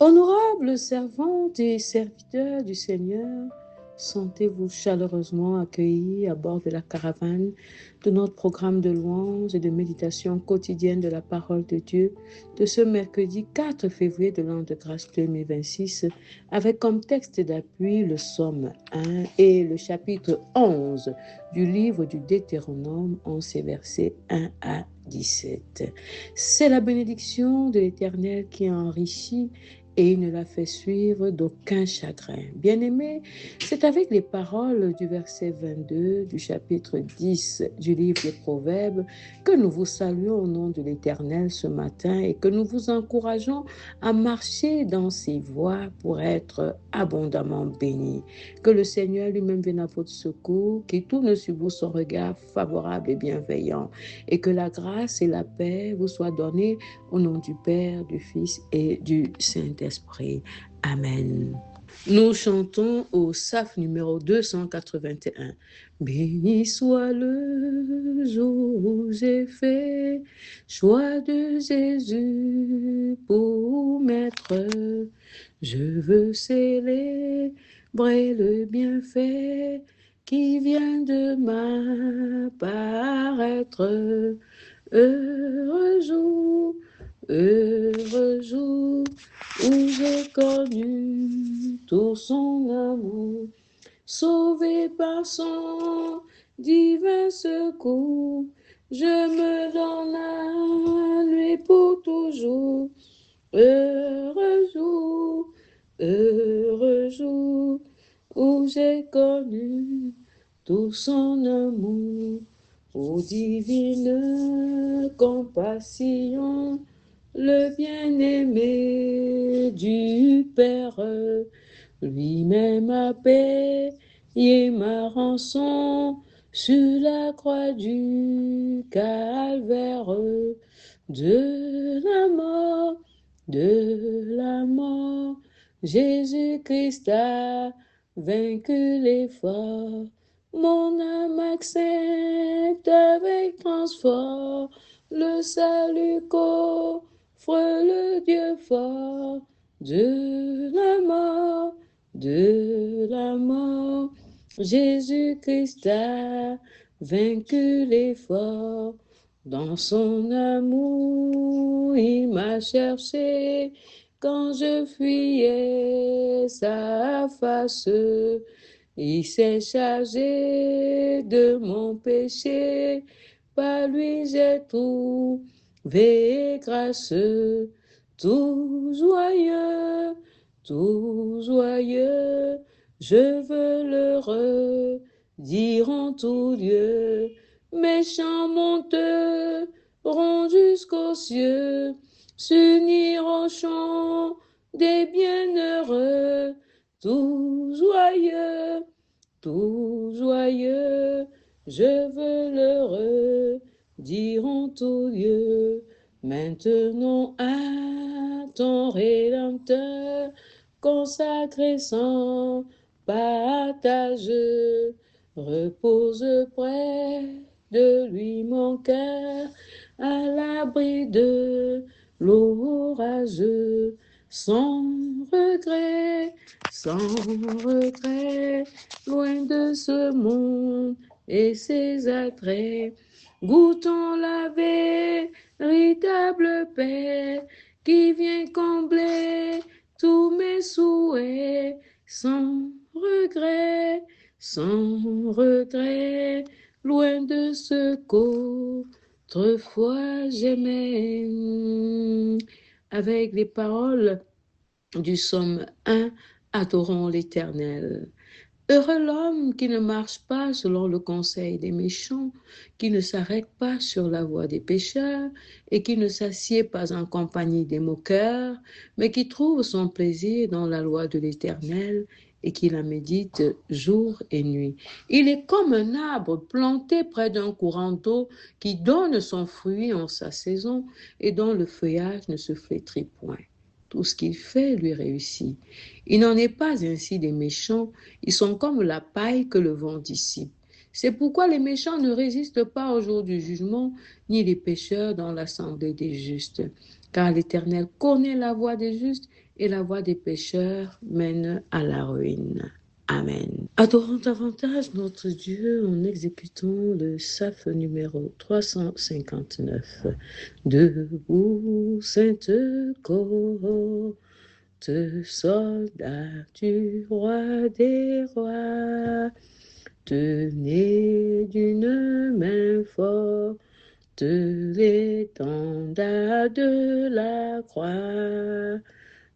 Honorables servantes et serviteurs du Seigneur, sentez-vous chaleureusement accueillis à bord de la caravane de notre programme de louange et de méditation quotidienne de la parole de Dieu de ce mercredi 4 février de l'an de grâce 2026, avec comme texte d'appui le psaume 1 et le chapitre 11 du livre du Deutéronome, 11 versets 1 à 17. C'est la bénédiction de l'Éternel qui enrichit et il ne la fait suivre d'aucun chagrin. Bien-aimés, c'est avec les paroles du verset 22 du chapitre 10 du livre des Proverbes que nous vous saluons au nom de l'Éternel ce matin et que nous vous encourageons à marcher dans ses voies pour être abondamment bénis. Que le Seigneur lui-même vienne à votre secours, qu'il tourne sur vous son regard favorable et bienveillant et que la grâce et la paix vous soient données au nom du Père, du Fils et du Saint-Esprit. Amen. Nous chantons au Psaume numéro 281. Béni soit le jour où j'ai fait choix de Jésus pour maître. Je veux célébrer le bienfait qui vient de m'apparaître. Heureux jour où j'ai connu tout son amour, sauvé par son divin secours, je me donne à lui pour toujours. Heureux jour où j'ai connu tout son amour. Ô divine compassion, le bien-aimé du Père, lui-même a payé ma rançon sur la croix du calvaire. De la mort, Jésus-Christ a vaincu l'effort. Mon âme accepte avec transport le salut qu'offre le Dieu fort. De la mort, Jésus-Christ a vaincu l'effort. Dans son amour, il m'a cherché quand je fuyais sa face. Il s'est chargé de mon péché, par lui j'ai trouvé grâce. Tout joyeux, je veux le redire en tout lieu. Méchants monteront jusqu'aux cieux, s'unir au chant des bienheureux. Tout joyeux, je veux le redire en tout lieu. Maintenant à ton Rédempteur, consacré sans partage, repose près de lui mon cœur, à l'abri de l'orage, sans regret, sans regret, loin de ce monde et ses attraits, goûtons la véritable paix qui vient combler tous mes souhaits, sans regret, loin de ce qu'autrefois j'aimais. Avec les paroles du psaume 1, adorons l'Éternel. Heureux l'homme qui ne marche pas selon le conseil des méchants, qui ne s'arrête pas sur la voie des pécheurs et qui ne s'assied pas en compagnie des moqueurs, mais qui trouve son plaisir dans la loi de l'Éternel et qui la médite jour et nuit. Il est comme un arbre planté près d'un courant d'eau qui donne son fruit en sa saison et dont le feuillage ne se flétrit point. Tout ce qu'il fait lui réussit. Il n'en est pas ainsi des méchants, ils sont comme la paille que le vent dissipe. C'est pourquoi les méchants ne résistent pas au jour du jugement, ni les pécheurs dans l'assemblée des justes. Car l'Éternel connaît la voie des justes et la voie des pécheurs mène à la ruine. Amen. Adorons davantage notre Dieu en exécutant le psaume numéro 359. Debout, sainte cohorte, soldats du roi des rois, tenez d'une main forte l'étendard de la croix,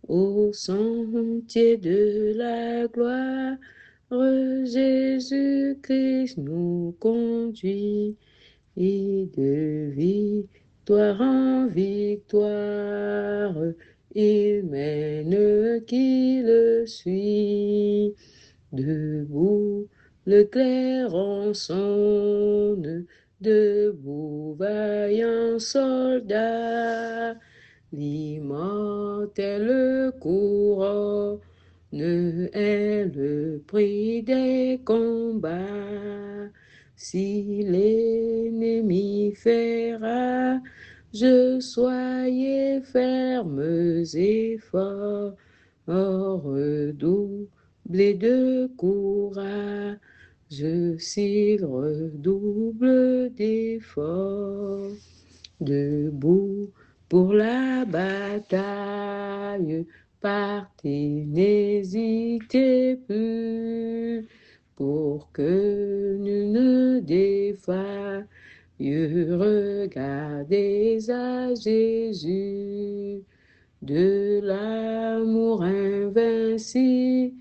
au sentier de la gloire, Jésus-Christ nous conduit, et de victoire en victoire, il mène qui le suit. Debout, le clairon sonne, debout, vaillant soldat, l'immortel couronne est le prix des combats. Si l'ennemi fait rage, soyez fermes et forts, redoublez de courage, s'il redouble d'efforts. Debout pour la bataille, partez, n'hésitez plus, pour que nul ne défaille, regardez à Jésus, de l'amour invincible,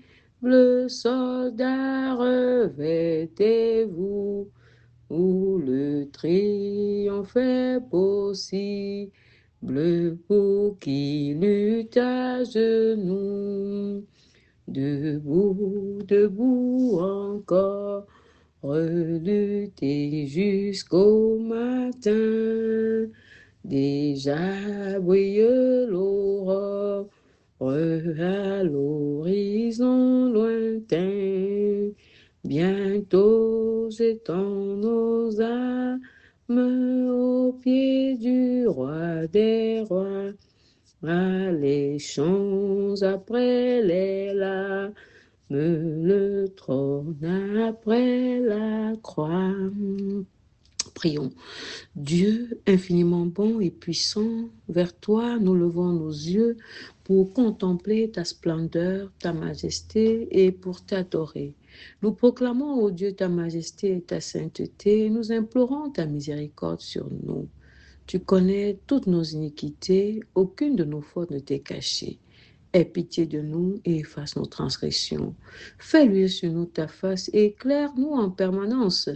soldat, revêtez-vous, où le triomphe est possible, pour qui lutte à genoux. Debout, debout encore, relutter jusqu'au matin. Déjà brille l'aurore à l'horizon lointain. Bientôt jetons nos âmes aux pieds du roi des rois. Alléchons après les larmes, le trône après la croix. Prions. Dieu infiniment bon et puissant, vers toi nous levons nos yeux pour contempler ta splendeur, ta majesté et pour t'adorer. Nous proclamons, ô Dieu, ta majesté et ta sainteté, nous implorons ta miséricorde sur nous. Tu connais toutes nos iniquités, aucune de nos fautes ne t'est cachée. Aie pitié de nous et efface nos transgressions. Fais luire sur nous ta face et éclaire-nous en permanence.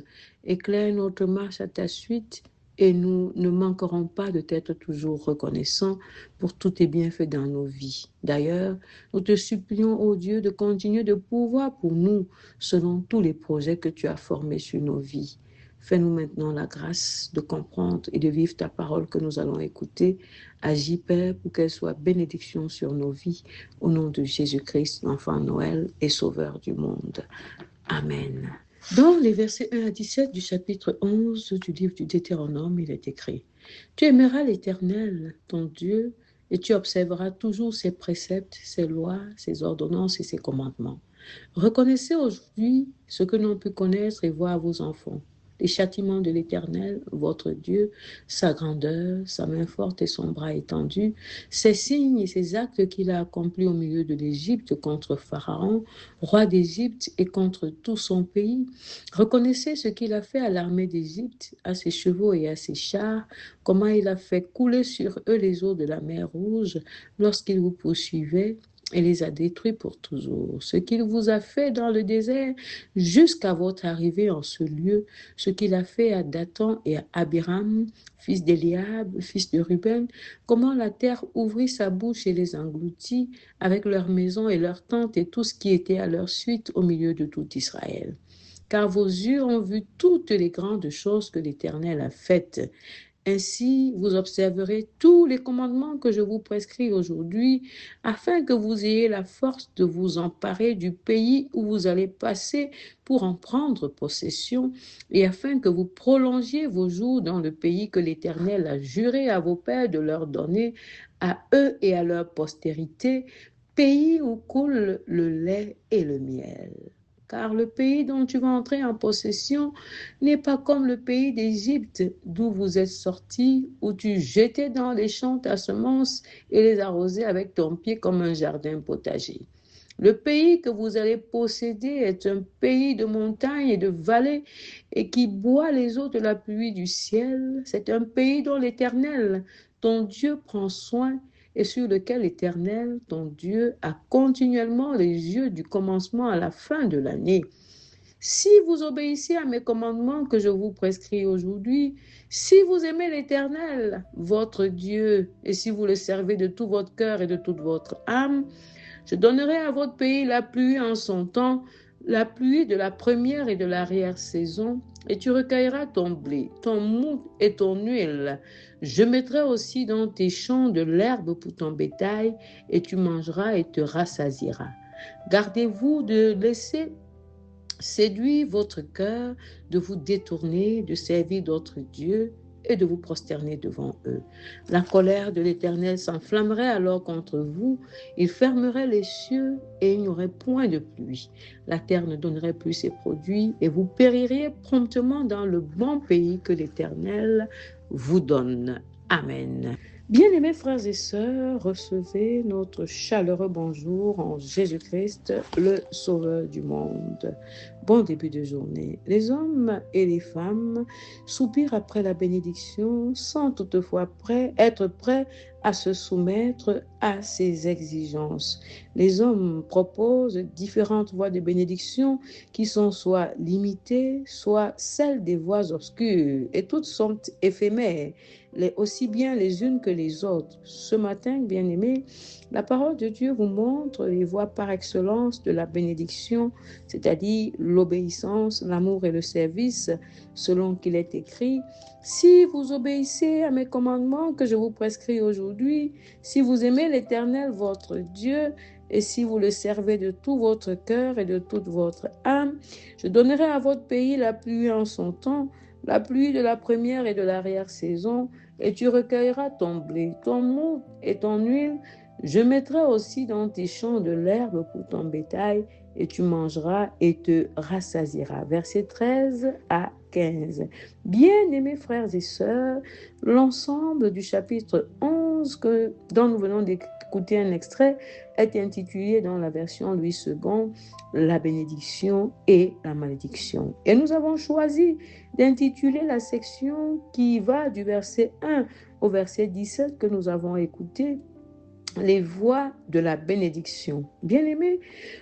Éclaire notre marche à ta suite et nous ne manquerons pas de t'être toujours reconnaissants pour tous tes bienfaits dans nos vies. D'ailleurs, nous te supplions, ô Dieu, de continuer de pouvoir pour nous selon tous les projets que tu as formés sur nos vies. Fais-nous maintenant la grâce de comprendre et de vivre ta parole que nous allons écouter. Agis, Père, pour qu'elle soit bénédiction sur nos vies. Au nom de Jésus-Christ, l'enfant Noël et sauveur du monde. Amen. Dans les versets 1 à 17 du chapitre 11 du livre du Deutéronome, il est écrit: Tu aimeras l'Éternel, ton Dieu, et tu observeras toujours ses préceptes, ses lois, ses ordonnances et ses commandements. Reconnaissez aujourd'hui ce que n'ont pu connaître et voir vos enfants, les châtiments de l'Éternel, votre Dieu, sa grandeur, sa main forte et son bras étendu, ses signes et ses actes qu'il a accomplis au milieu de l'Égypte contre Pharaon, roi d'Égypte, et contre tout son pays. Reconnaissez ce qu'il a fait à l'armée d'Égypte, à ses chevaux et à ses chars, comment il a fait couler sur eux les eaux de la mer Rouge lorsqu'il vous poursuivait, et les a détruits pour toujours. Ce qu'il vous a fait dans le désert jusqu'à votre arrivée en ce lieu, ce qu'il a fait à Dathan et à Abiram, fils d'Eliab, fils de Ruben, comment la terre ouvrit sa bouche et les engloutit avec leurs maisons et leurs tentes et tout ce qui était à leur suite au milieu de tout Israël. Car vos yeux ont vu toutes les grandes choses que l'Éternel a faites. Ainsi, vous observerez tous les commandements que je vous prescris aujourd'hui, afin que vous ayez la force de vous emparer du pays où vous allez passer pour en prendre possession, et afin que vous prolongiez vos jours dans le pays que l'Éternel a juré à vos pères de leur donner, à eux et à leur postérité, pays où coule le lait et le miel. Car le pays dont tu vas entrer en possession n'est pas comme le pays d'Égypte d'où vous êtes sortis, où tu jetais dans les champs ta semence et les arrosais avec ton pied comme un jardin potager. Le pays que vous allez posséder est un pays de montagnes et de vallées et qui boit les eaux de la pluie du ciel. C'est un pays dont l'Éternel, ton Dieu, prend soin et sur lequel l'Éternel, ton Dieu, a continuellement les yeux du commencement à la fin de l'année. Si vous obéissez à mes commandements que je vous prescris aujourd'hui, si vous aimez l'Éternel, votre Dieu, et si vous le servez de tout votre cœur et de toute votre âme, je donnerai à votre pays la pluie en son temps, la pluie de la première et de l'arrière-saison, et tu recueilleras ton blé, ton mou et ton huile. Je mettrai aussi dans tes champs de l'herbe pour ton bétail, et tu mangeras et te rassasieras. Gardez-vous de laisser séduire votre cœur, de vous détourner, de servir d'autres dieux et de vous prosterner devant eux. La colère de l'Éternel s'enflammerait alors contre vous, il fermerait les cieux et il n'y aurait point de pluie. La terre ne donnerait plus ses produits et vous péririez promptement dans le bon pays que l'Éternel vous donne. Amen. Bien-aimés frères et sœurs, recevez notre chaleureux bonjour en Jésus-Christ, le Sauveur du monde. Bon début de journée. Les hommes et les femmes soupirent après la bénédiction sans toutefois être prêts à se soumettre à ses exigences. Les hommes proposent différentes voies de bénédiction qui sont soit limitées, soit celles des voies obscures, et toutes sont éphémères, aussi bien les unes que les autres. Ce matin, bien-aimés, la parole de Dieu vous montre les voies par excellence de la bénédiction, c'est-à-dire l'obéissance, l'amour et le service, selon qu'il est écrit. Si vous obéissez à mes commandements que je vous prescris aujourd'hui, si vous aimez l'Éternel, votre Dieu, et si vous le servez de tout votre cœur et de toute votre âme, je donnerai à votre pays la pluie en son temps, la pluie de la première et de l'arrière-saison, et tu recueilleras ton blé, ton mou et ton huile. Je mettrai aussi dans tes champs de l'herbe pour ton bétail, et tu mangeras et te rassasieras. Versets 13 à 15. Bien-aimés frères et sœurs, l'ensemble du chapitre 11 dont nous venons d'écouter un extrait est intitulé dans la version Louis II, la bénédiction et la malédiction. Et nous avons choisi d'intituler la section qui va du verset 1 au verset 17 que nous avons écouté, les voies de la bénédiction. Bien-aimé,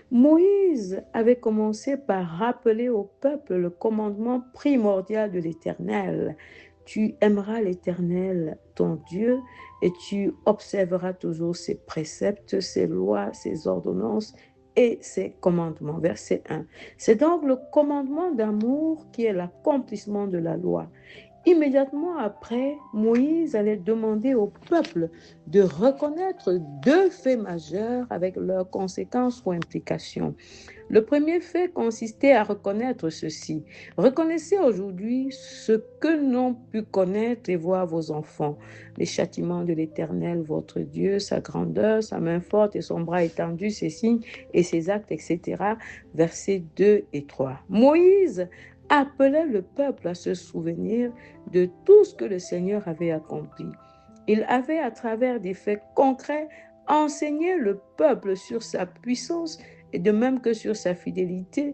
Moïse avait commencé par rappeler au peuple le commandement primordial de l'Éternel. Tu aimeras l'Éternel, ton Dieu, et tu observeras toujours ses préceptes, ses lois, ses ordonnances et ses commandements. Verset 1. C'est donc le commandement d'amour qui est l'accomplissement de la loi. Immédiatement après, Moïse allait demander au peuple de reconnaître deux faits majeurs avec leurs conséquences ou implications. Le premier fait consistait à reconnaître ceci. Reconnaissez aujourd'hui ce que n'ont pu connaître et voir vos enfants. Les châtiments de l'Éternel, votre Dieu, sa grandeur, sa main forte et son bras étendu, ses signes et ses actes, etc. Versets 2 et 3. Moïse appelait le peuple à se souvenir de tout ce que le Seigneur avait accompli. Il avait, à travers des faits concrets, enseigné le peuple sur sa puissance et de même que sur sa fidélité,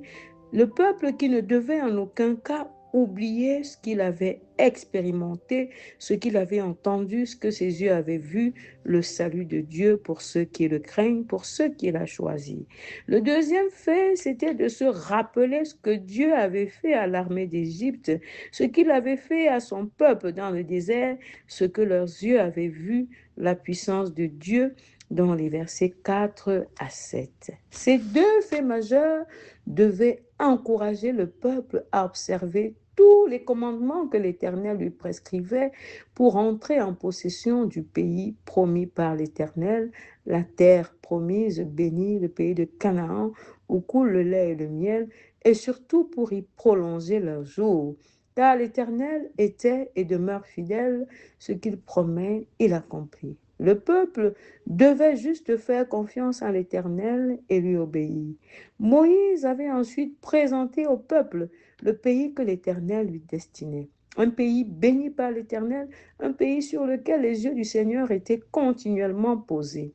le peuple qui ne devait en aucun cas oublier ce qu'il avait expérimenté, ce qu'il avait entendu, ce que ses yeux avaient vu, le salut de Dieu pour ceux qui le craignent, pour ceux qu'il a choisis. Le deuxième fait, c'était de se rappeler ce que Dieu avait fait à l'armée d'Égypte, ce qu'il avait fait à son peuple dans le désert, ce que leurs yeux avaient vu, la puissance de Dieu, dans les versets 4 à 7. Ces deux faits majeurs devaient encourager le peuple à observer tous les commandements que l'Éternel lui prescrivait pour entrer en possession du pays promis par l'Éternel, la terre promise, bénie, le pays de Canaan, où coule le lait et le miel, et surtout pour y prolonger leurs jours. Car l'Éternel était et demeure fidèle, ce qu'il promet, il accomplit. Le peuple devait juste faire confiance en l'Éternel et lui obéir. Moïse avait ensuite présenté au peuple le pays que l'Éternel lui destinait. Un pays béni par l'Éternel, un pays sur lequel les yeux du Seigneur étaient continuellement posés.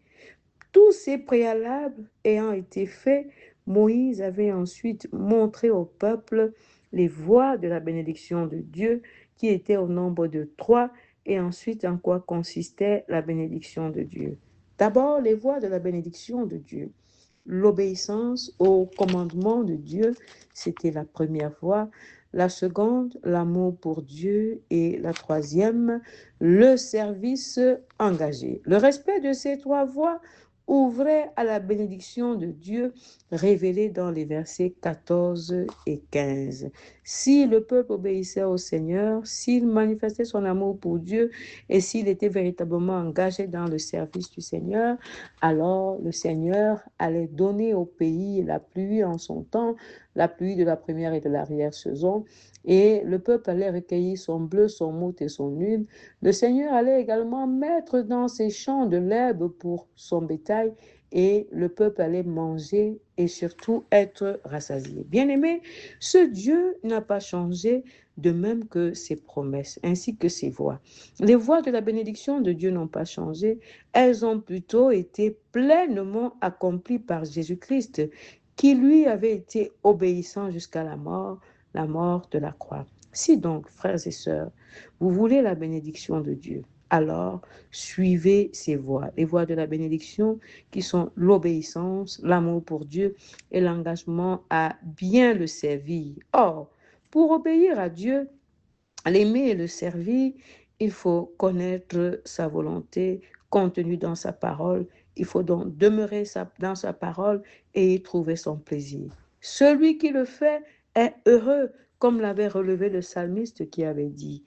Tous ces préalables ayant été faits, Moïse avait ensuite montré au peuple les voies de la bénédiction de Dieu, qui étaient au nombre de 3, et ensuite en quoi consistait la bénédiction de Dieu. D'abord, les voies de la bénédiction de Dieu. L'obéissance au commandement de Dieu, c'était la première voie. La seconde, l'amour pour Dieu. Et la troisième, le service engagé. Le respect de ces 3 voies ouvrait à la bénédiction de Dieu révélée dans les versets 14 et 15. Si le peuple obéissait au Seigneur, s'il manifestait son amour pour Dieu et s'il était véritablement engagé dans le service du Seigneur, alors le Seigneur allait donner au pays la pluie en son temps, la pluie de la première et de l'arrière-saison, et le peuple allait recueillir son bleu, son mout et son huile. Le Seigneur allait également mettre dans ses champs de l'herbe pour son bétail, et le peuple allait manger et surtout être rassasié. Bien-aimé, ce Dieu n'a pas changé, de même que ses promesses, ainsi que ses voies. Les voies de la bénédiction de Dieu n'ont pas changé, elles ont plutôt été pleinement accomplies par Jésus-Christ, qui lui avait été obéissant jusqu'à la mort de la croix. Si donc, frères et sœurs, vous voulez la bénédiction de Dieu, alors suivez ces voies, les voies de la bénédiction qui sont l'obéissance, l'amour pour Dieu et l'engagement à bien le servir. Or, pour obéir à Dieu, l'aimer et le servir, il faut connaître sa volonté contenue dans sa parole. Il faut donc demeurer dans sa parole et y trouver son plaisir. Celui qui le fait est heureux, comme l'avait relevé le psalmiste qui avait dit: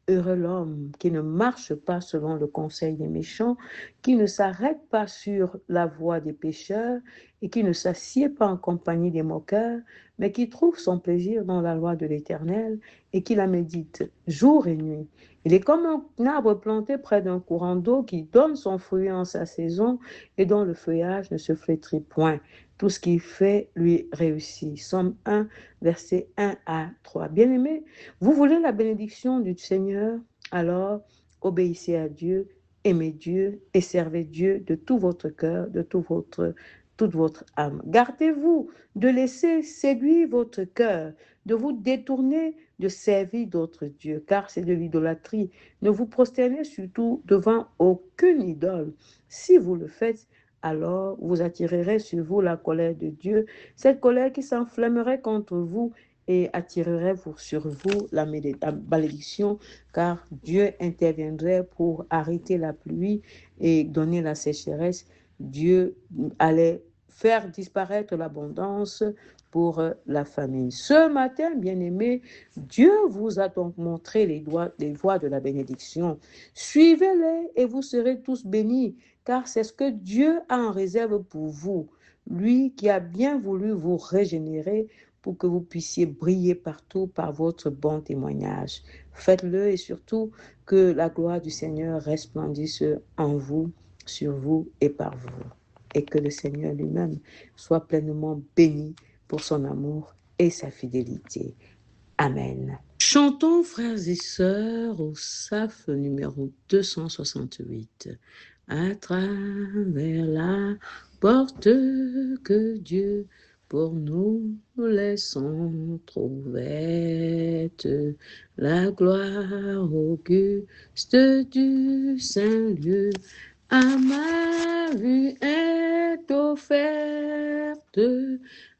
heureux l'homme qui ne marche pas selon le conseil des méchants, qui ne s'arrête pas sur la voie des pécheurs et qui ne s'assied pas en compagnie des moqueurs, mais qui trouve son plaisir dans la loi de l'Éternel et qui la médite jour et nuit. Il est comme un arbre planté près d'un courant d'eau qui donne son fruit en sa saison et dont le feuillage ne se flétrit point. Tout ce qu'il fait lui réussit. Somme 1, versets 1 à 3. Bien-aimés, vous voulez la bénédiction du Seigneur? Alors obéissez à Dieu, aimez Dieu et servez Dieu de tout votre cœur, de toute votre âme. Gardez-vous de laisser séduire votre cœur, de vous détourner de servir d'autres dieux, car c'est de l'idolâtrie. Ne vous prosternez surtout devant aucune idole. Si vous le faites, alors vous attirerez sur vous la colère de Dieu, cette colère qui s'enflammerait contre vous et attirerait sur vous la malédiction, car Dieu interviendrait pour arrêter la pluie et donner la sécheresse. Dieu allait faire disparaître l'abondance pour la famine. Ce matin, bien-aimés, Dieu vous a donc montré les voies de la bénédiction. Suivez-les et vous serez tous bénis, car c'est ce que Dieu a en réserve pour vous. Lui qui a bien voulu vous régénérer pour que vous puissiez briller partout par votre bon témoignage. Faites-le et surtout que la gloire du Seigneur resplendisse en vous, sur vous et par vous. Et que le Seigneur lui-même soit pleinement béni pour son amour et sa fidélité. Amen. Chantons, frères et sœurs, au SAF numéro 268. À travers la porte que Dieu pour nous laisse entr'ouverte, la gloire auguste du Saint-Lieu à ma vue est offerte,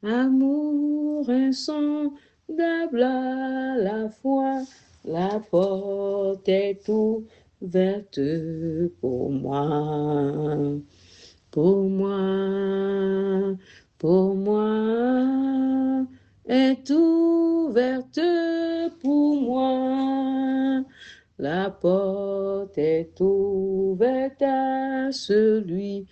amour insondable à la fois, la porte est ouverte pour moi, pour moi, pour moi, est ouverte pour moi. La porte est ouverte à celui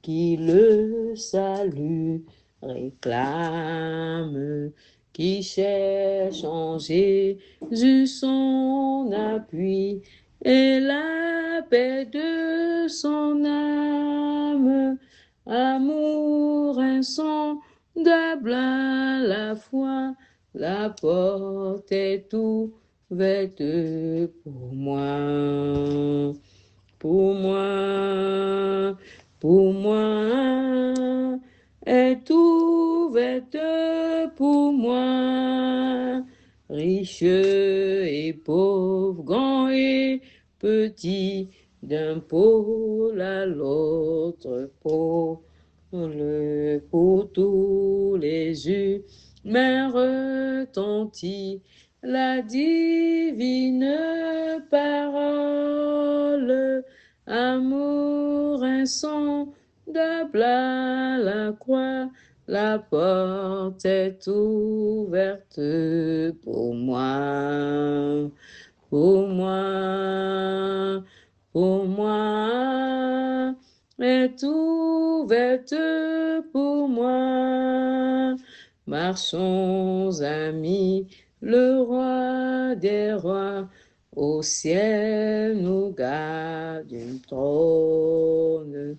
qui le salut réclame, qui cherche en Jésus son appui et la paix de son âme. Amour insondable à la fois, la porte est ouverte pour moi. Pour moi, pour moi, est ouverte pour moi. Riche et pauvre, grand et petit, d'un pôle à l'autre pôle, pour tous les humains retentit la divine parole. Amour insondable à la croix, la porte est ouverte pour moi, pour moi, pour moi, est ouverte pour moi. Marchons, amis, le roi des rois, au ciel nous garde un trône.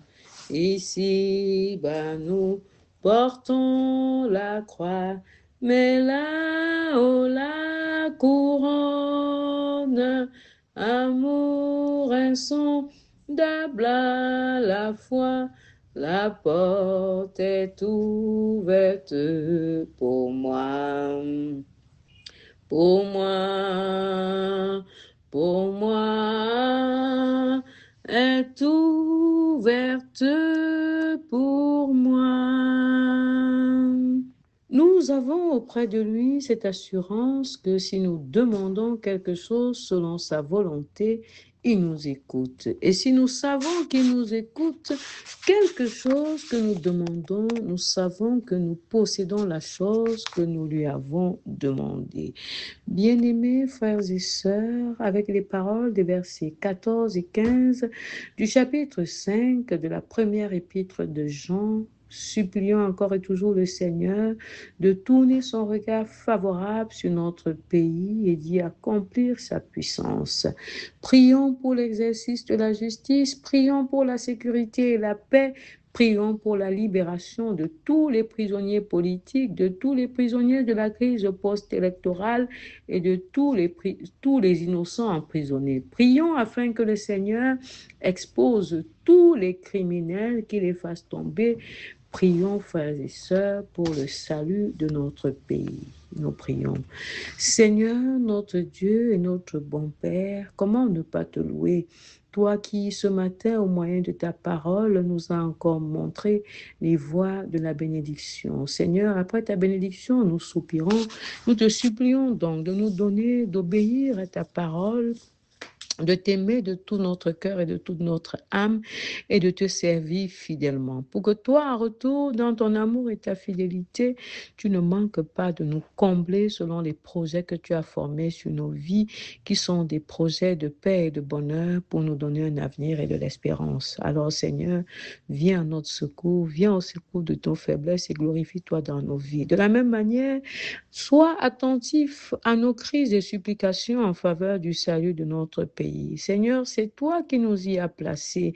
Ici-bas nous portons la croix, mais là-haut la couronne. Amour insondable à la fois, la porte est ouverte pour moi. Pour moi, pour moi, est ouverte pour moi. Nous avons auprès de lui cette assurance que si nous demandons quelque chose selon sa volonté, il nous écoute. Et si nous savons qu'il nous écoute, quelque chose que nous demandons, nous savons que nous possédons la chose que nous lui avons demandée. Bien-aimés frères et sœurs, avec les paroles des versets 14 et 15 du chapitre 5 de la première épître de Jean, supplions encore et toujours le Seigneur de tourner son regard favorable sur notre pays et d'y accomplir sa puissance. Prions pour l'exercice de la justice, prions pour la sécurité et la paix, prions pour la libération de tous les prisonniers politiques, de tous les prisonniers de la crise post-électorale et de tous les innocents emprisonnés. Prions afin que le Seigneur expose tous les criminels, qu'il les fasse tomber. Prions, frères et sœurs, pour le salut de notre pays. Nous prions. Seigneur, notre Dieu et notre bon Père, comment ne pas te louer? Toi qui, ce matin, au moyen de ta parole, nous a encore montré les voies de la bénédiction. Seigneur, après ta bénédiction, nous soupirons. Nous te supplions donc de nous donner, d'obéir à ta parole, de t'aimer de tout notre cœur et de toute notre âme et de te servir fidèlement. Pour que toi, en retour, dans ton amour et ta fidélité, tu ne manques pas de nous combler selon les projets que tu as formés sur nos vies, qui sont des projets de paix et de bonheur pour nous donner un avenir et de l'espérance. Alors Seigneur, viens à notre secours, viens au secours de nos faiblesses et glorifie-toi dans nos vies. De la même manière, sois attentif à nos crises et supplications en faveur du salut de notre pays. Seigneur, c'est toi qui nous y as placés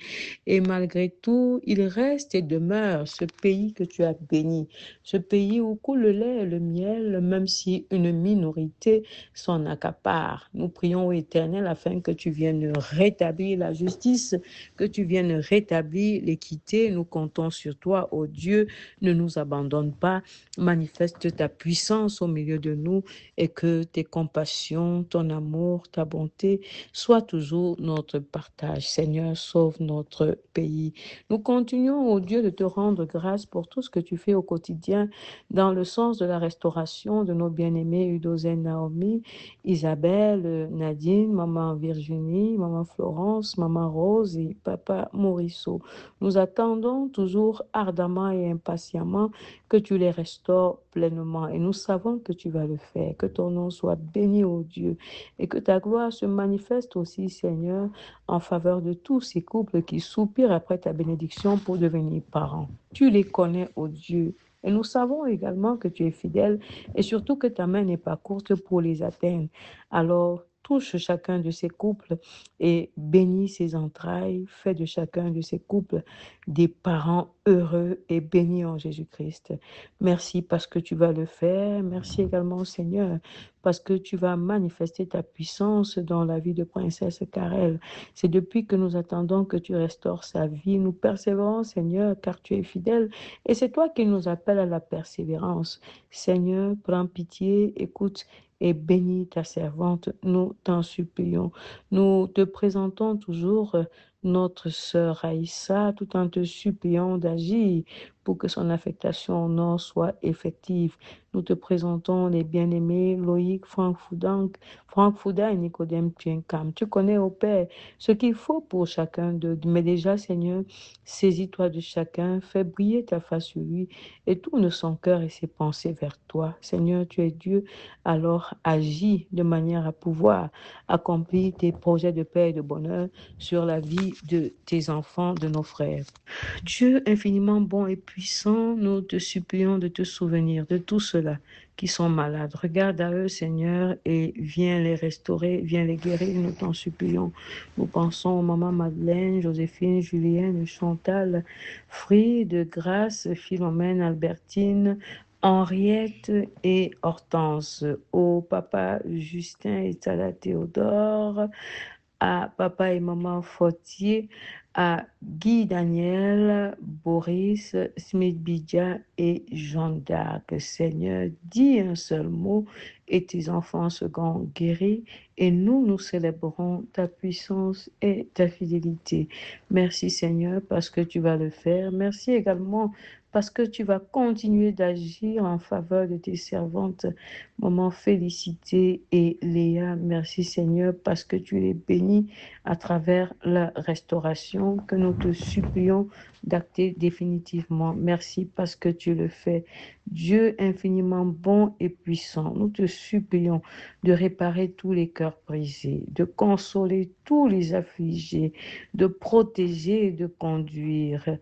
et malgré tout, il reste et demeure ce pays que tu as béni, ce pays où coule le lait et le miel, même si une minorité s'en accapare. Nous prions au Éternel afin que tu viennes rétablir la justice, que tu viennes rétablir l'équité. Nous comptons sur toi, ô Dieu, ne nous abandonne pas, manifeste ta puissance au milieu de nous et que tes compassions, ton amour, ta bonté soient toujours notre partage. Seigneur, sauve notre pays. Nous continuons, ô Dieu, de te rendre grâce pour tout ce que tu fais au quotidien dans le sens de la restauration de nos bien-aimés Udozène, Naomi, Isabelle, Nadine, maman Virginie, maman Florence, maman Rose et papa Mauriceau. Nous attendons toujours ardemment et impatiemment que tu les restaures pleinement et nous savons que tu vas le faire. Que ton nom soit béni, ô Dieu, et que ta gloire se manifeste aussi, Seigneur, en faveur de tous ces couples qui soupirent après ta bénédiction pour devenir parents. Tu les connais, ô Dieu. Et nous savons également que tu es fidèle et surtout que ta main n'est pas courte pour les atteindre. Alors, touche chacun de ces couples et bénis ses entrailles. Fais de chacun de ces couples des parents heureux et bénis en Jésus-Christ. Merci parce que tu vas le faire. Merci également, Seigneur, parce que tu vas manifester ta puissance dans la vie de Princesse Karel. C'est depuis que nous attendons que tu restaures sa vie. Nous persévérons, Seigneur, car tu es fidèle et c'est toi qui nous appelles à la persévérance. Seigneur, prends pitié, écoute et bénis ta servante. Nous t'en supplions. Nous te présentons toujours notre sœur Aïssa tout en te suppliant d'agir pour que son affectation au nord soit effective. Nous te présentons les bien-aimés Loïc, Franck Fouda et Nicodème Tienkam. Tu connais, au Père, ce qu'il faut pour chacun d'eux. Mais déjà, Seigneur, saisis-toi de chacun, fais briller ta face sur lui et tourne son cœur et ses pensées vers toi. Seigneur, tu es Dieu, alors agis de manière à pouvoir accomplir tes projets de paix et de bonheur sur la vie de tes enfants, de nos frères. Dieu infiniment bon et puissant, nous te supplions de te souvenir de tous ceux-là qui sont malades. Regarde à eux, Seigneur, et viens les restaurer, viens les guérir, nous t'en supplions. Nous pensons aux mamans Madeleine, Joséphine, Julienne, Chantal, Fride, Grâce, Philomène, Albertine, Henriette et Hortense, au papa Justin et Tada Théodore, à papa et maman Fautier, à Guy Daniel, Boris, Smith Bidja et Jean d'Arc. Seigneur, dis un seul mot et tes enfants seront guéris et nous célébrons ta puissance et ta fidélité. Merci Seigneur parce que tu vas le faire. Merci également parce que tu vas continuer d'agir en faveur de tes servantes, maman Félicité et Léa. Merci Seigneur parce que tu les bénis à travers la restauration que nous te supplions d'acter définitivement. Merci parce que tu le fais. Dieu infiniment bon et puissant, nous te supplions de réparer tous les cœurs brisés, de consoler tous les affligés, de protéger et de conduire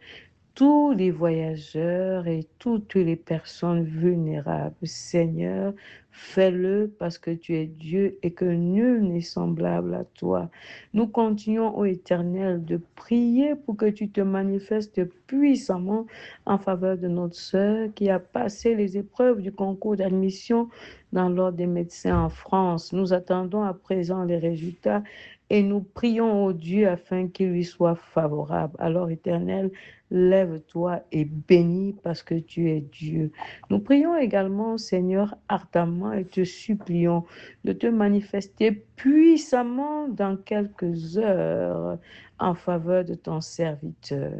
tous les voyageurs et toutes les personnes vulnérables. Seigneur, fais-le parce que tu es Dieu et que nul n'est semblable à toi. Nous continuons, ô Éternel, de prier pour que tu te manifestes puissamment en faveur de notre sœur qui a passé les épreuves du concours d'admission dans l'ordre des médecins en France. Nous attendons à présent les résultats et nous prions au Dieu afin qu'il lui soit favorable. Alors, Éternel, lève-toi et bénis parce que tu es Dieu. Nous prions également, Seigneur, ardemment et te supplions de te manifester puissamment dans quelques heures en faveur de ton serviteur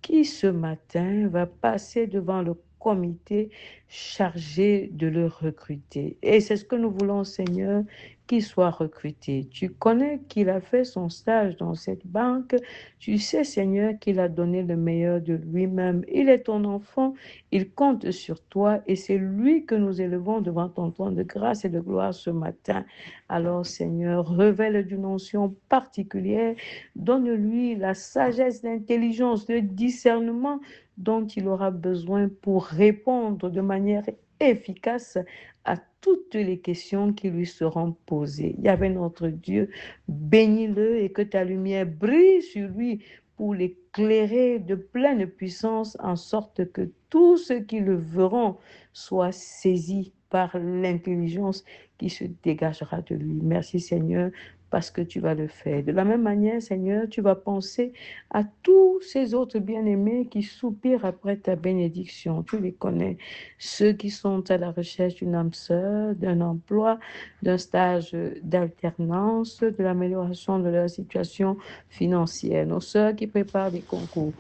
qui ce matin va passer devant le comité chargé de le recruter. Et c'est ce que nous voulons, Seigneur, qu'il soit recruté. Tu connais qu'il a fait son stage dans cette banque. Tu sais, Seigneur, qu'il a donné le meilleur de lui-même. Il est ton enfant, il compte sur toi et c'est lui que nous élevons devant ton trône de grâce et de gloire ce matin. Alors, Seigneur, révèle d'une onction particulière, donne-lui la sagesse, l'intelligence, le discernement dont il aura besoin pour répondre de manière efficace à toutes les questions qui lui seront posées. Yahvé notre Dieu, bénis-le et que ta lumière brille sur lui pour l'éclairer de pleine puissance en sorte que tous ceux qui le verront soient saisis par l'intelligence qui se dégagera de lui. Merci Seigneur parce que tu vas le faire. De la même manière, Seigneur, tu vas penser à tous ces autres bien-aimés qui soupirent après ta bénédiction. Tu les connais. Ceux qui sont à la recherche d'une âme sœur, d'un emploi, d'un stage d'alternance, de l'amélioration de leur situation financière. Nos sœurs qui préparent des concours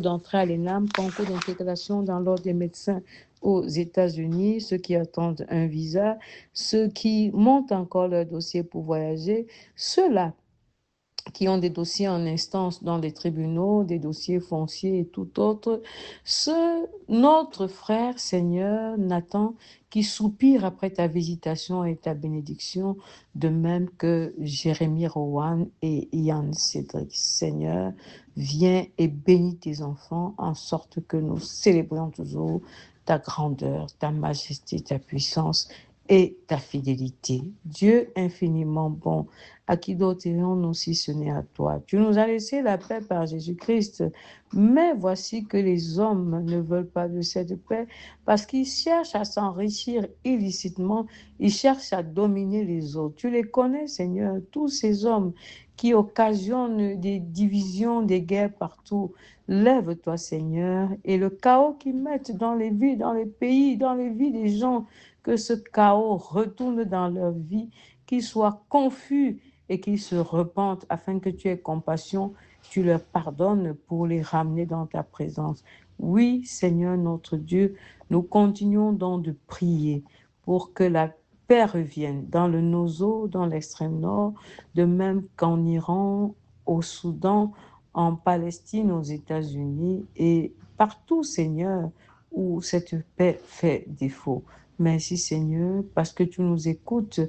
d'entrée à l'ENAM, concours d'intégration dans l'ordre des médecins aux États-Unis, ceux qui attendent un visa, ceux qui montent encore leur dossier pour voyager, ceux-là qui ont des dossiers en instance dans les tribunaux, des dossiers fonciers et tout autre. Notre frère, Seigneur, Nathan, qui soupire après ta visitation et ta bénédiction, de même que Jérémie Rowan et Ian Cédric. Seigneur, viens et bénis tes enfants en sorte que nous célébrions toujours ta grandeur, ta majesté, ta puissance et ta fidélité. Dieu infiniment bon, à qui d'autre irions-nous si ce n'est à toi? Tu nous as laissé la paix par Jésus-Christ, mais voici que les hommes ne veulent pas de cette paix parce qu'ils cherchent à s'enrichir illicitement, ils cherchent à dominer les autres. Tu les connais, Seigneur, tous ces hommes qui occasionnent des divisions, des guerres partout. Lève-toi, Seigneur, et le chaos qu'ils mettent dans les vies, dans les pays, dans les vies des gens, que ce chaos retourne dans leur vie, qu'ils soient confus et qu'ils se repentent afin que tu aies compassion, tu leur pardonnes pour les ramener dans ta présence. Oui, Seigneur notre Dieu, nous continuons donc de prier pour que la paix revienne dans le Nozo, dans l'extrême nord, de même qu'en Iran, au Soudan, en Palestine, aux États-Unis et partout, Seigneur, où cette paix fait défaut. Merci Seigneur, parce que tu nous écoutes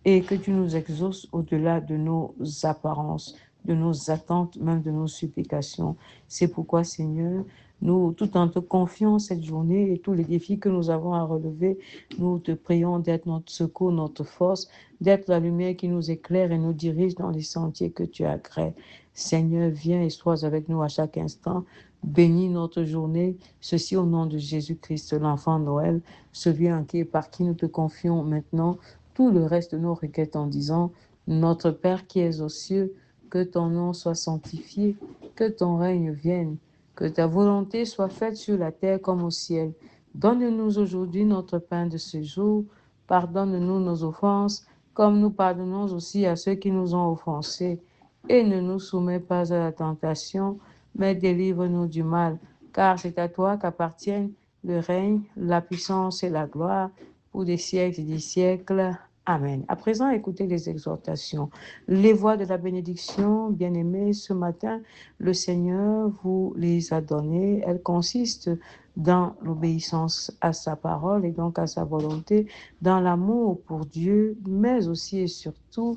et que tu nous exauces au-delà de nos apparences, de nos attentes, même de nos supplications. C'est pourquoi Seigneur, nous, tout en te confiant cette journée et tous les défis que nous avons à relever, nous te prions d'être notre secours, notre force, d'être la lumière qui nous éclaire et nous dirige dans les sentiers que tu agrées. Seigneur, viens et sois avec nous à chaque instant. Bénis notre journée, ceci au nom de Jésus-Christ, l'enfant Noël, celui en qui, par qui nous te confions maintenant tout le reste de nos requêtes en disant, Notre Père qui es aux cieux, que ton nom soit sanctifié, que ton règne vienne, que ta volonté soit faite sur la terre comme au ciel. Donne-nous aujourd'hui notre pain de ce jour, pardonne-nous nos offenses, comme nous pardonnons aussi à ceux qui nous ont offensés, et ne nous soumets pas à la tentation, mais délivre-nous du mal, car c'est à toi qu'appartiennent le règne, la puissance et la gloire pour des siècles et des siècles. Amen. À présent, écoutez les exhortations. Les voix de la bénédiction, bien-aimés, ce matin, le Seigneur vous les a données. Elles consistent dans l'obéissance à sa parole et donc à sa volonté, dans l'amour pour Dieu, mais aussi et surtout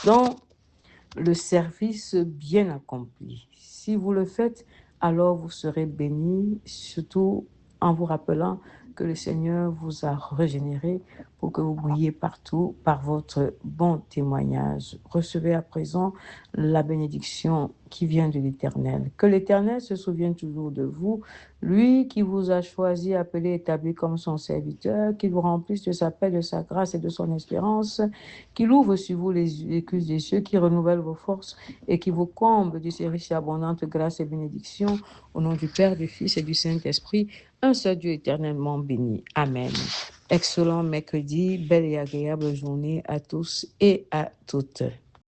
dans le service bien accompli. Si vous le faites, alors vous serez bénis, surtout en vous rappelant que le Seigneur vous a régénéré pour que vous brillez partout par votre bon témoignage. Recevez à présent la bénédiction qui vient de l'Éternel. Que l'Éternel se souvienne toujours de vous, lui qui vous a choisi, appelé, établi comme son serviteur, qu'il vous remplisse de sa paix, de sa grâce et de son espérance, qu'il ouvre sur vous les cuisses des cieux, qui renouvelle vos forces et qui vous comble de ses riches et abondantes grâces et bénédictions. Au nom du Père, du Fils et du Saint-Esprit, un seul Dieu éternellement béni. Amen. Excellent mercredi, belle et agréable journée à tous et à toutes.